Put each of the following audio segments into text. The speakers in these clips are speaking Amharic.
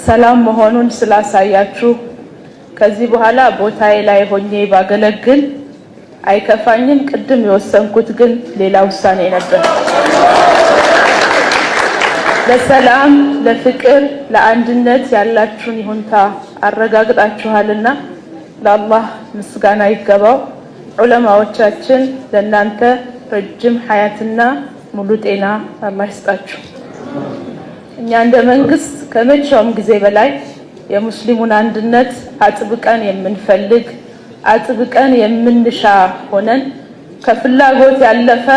ሰላም መሆኑን ስላሳያችሁ ከዚህ በኋላ ቦታዬ ላይ ሆኜ ባገለግል አይከፋኝም። ቅድም የወሰንኩት ግን ሌላ ውሳኔ ነበር። ለሰላም፣ ለፍቅር፣ ለአንድነት ያላችሁን ይሁንታ አረጋግጣችኋልና ለአላህ ምስጋና ይገባው። ዑለማዎቻችን ለእናንተ ረጅም ሐያትና ሙሉ ጤና አላህ ይስጣችሁ። እኛ እንደ መንግስት ከመቼውም ጊዜ በላይ የሙስሊሙን አንድነት አጥብቀን የምንፈልግ አጥብቀን የምንሻ ሆነን ከፍላጎት ያለፈ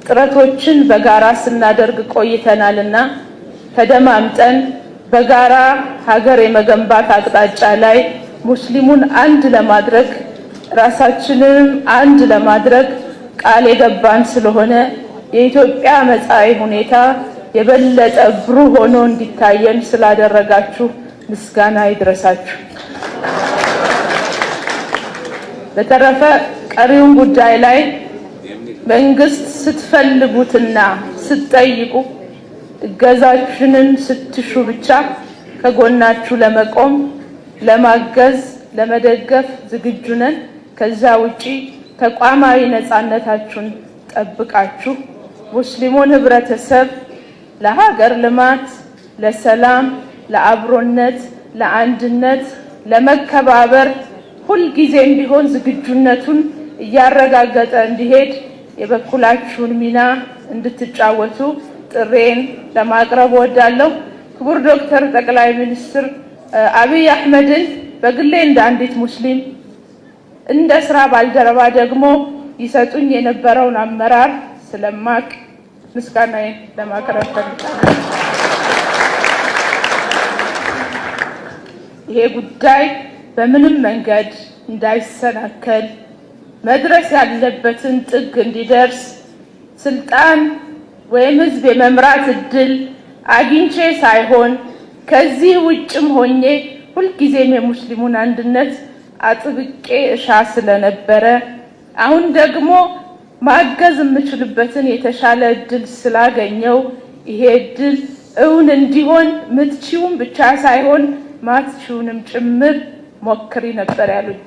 ጥረቶችን በጋራ ስናደርግ ቆይተናልና ተደማምጠን በጋራ ሀገር የመገንባት አቅጣጫ ላይ ሙስሊሙን አንድ ለማድረግ ራሳችንን አንድ ለማድረግ ቃል የገባን ስለሆነ የኢትዮጵያ መጻኢ ሁኔታ የበለጠ ብሩህ ሆኖ እንዲታየን ስላደረጋችሁ ምስጋና ይድረሳችሁ። በተረፈ ቀሪውን ጉዳይ ላይ መንግስት ስትፈልጉትና ስትጠይቁ እገዛችንን ስትሹ ብቻ ከጎናችሁ ለመቆም ለማገዝ ለመደገፍ ዝግጁ ነን። ከዛ ውጪ ተቋማዊ ነፃነታችሁን ጠብቃችሁ ሙስሊሙን ህብረተሰብ ለሀገር ልማት፣ ለሰላም፣ ለአብሮነት፣ ለአንድነት፣ ለመከባበር ሁልጊዜም ቢሆን ዝግጁነቱን እያረጋገጠ እንዲሄድ የበኩላችሁን ሚና እንድትጫወቱ ጥሬን ለማቅረብ ወዳለሁ። ክቡር ዶክተር ጠቅላይ ሚኒስትር አብይ አህመድን በግሌ እንደ አንዲት ሙስሊም እንደ ስራ ባልደረባ ደግሞ ይሰጡኝ የነበረውን አመራር ስለማቅ ምስጋናዬን ለማቅረብ ፈልጋለሁ። ይሄ ጉዳይ በምንም መንገድ እንዳይሰናከል መድረስ ያለበትን ጥግ እንዲደርስ ስልጣን ወይም ህዝብ የመምራት እድል አግኝቼ ሳይሆን ከዚህ ውጭም ሆኜ ሁልጊዜም የሙስሊሙን አንድነት አጥብቄ እሻ ስለነበረ አሁን ደግሞ ማገዝ የምችልበትን የተሻለ እድል ስላገኘው ይሄ እድል እውን እንዲሆን ምትቺውን ብቻ ሳይሆን ማትቺውንም ጭምር ሞክሪ ነበር ያሉኝ።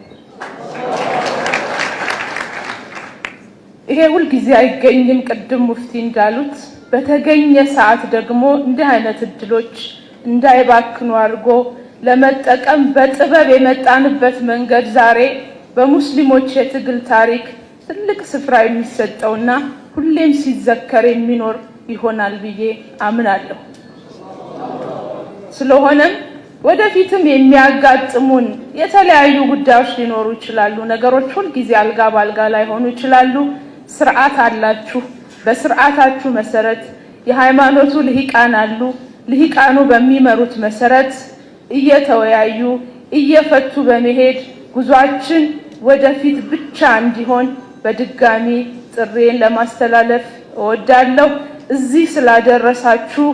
ይሄ ሁልጊዜ አይገኝም። ቅድም ሙፍቲ እንዳሉት በተገኘ ሰዓት ደግሞ እንዲህ አይነት እድሎች እንዳይባክኑ አድርጎ ለመጠቀም በጥበብ የመጣንበት መንገድ ዛሬ በሙስሊሞች የትግል ታሪክ ትልቅ ስፍራ የሚሰጠውና ሁሌም ሲዘከር የሚኖር ይሆናል ብዬ አምናለሁ። ስለሆነም ወደፊትም የሚያጋጥሙን የተለያዩ ጉዳዮች ሊኖሩ ይችላሉ። ነገሮች ሁልጊዜ አልጋ ባልጋ ላይ ሆኑ ይችላሉ። ስርዓት አላችሁ። በስርዓታችሁ መሰረት የሃይማኖቱ ልሂቃን አሉ። ልሂቃኑ በሚመሩት መሰረት እየተወያዩ እየፈቱ በመሄድ ጉዟችን ወደፊት ብቻ እንዲሆን በድጋሚ ጥሬን ለማስተላለፍ እወዳለሁ። እዚህ ስላደረሳችሁ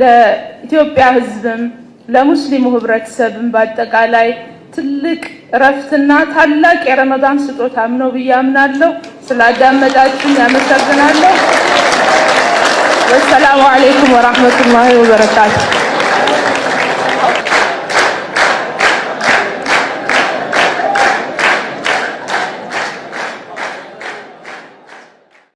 ለኢትዮጵያ ሕዝብም ለሙስሊሙ ህብረተሰብም በአጠቃላይ ትልቅ እረፍትና ታላቅ የረመዳን ስጦታም ነው ብዬ አምናለሁ። ስላዳመጣችሁኝ አመሰግናለሁ። ወሰላሙ አለይኩም ወራህመቱላሂ ወበረካቱ።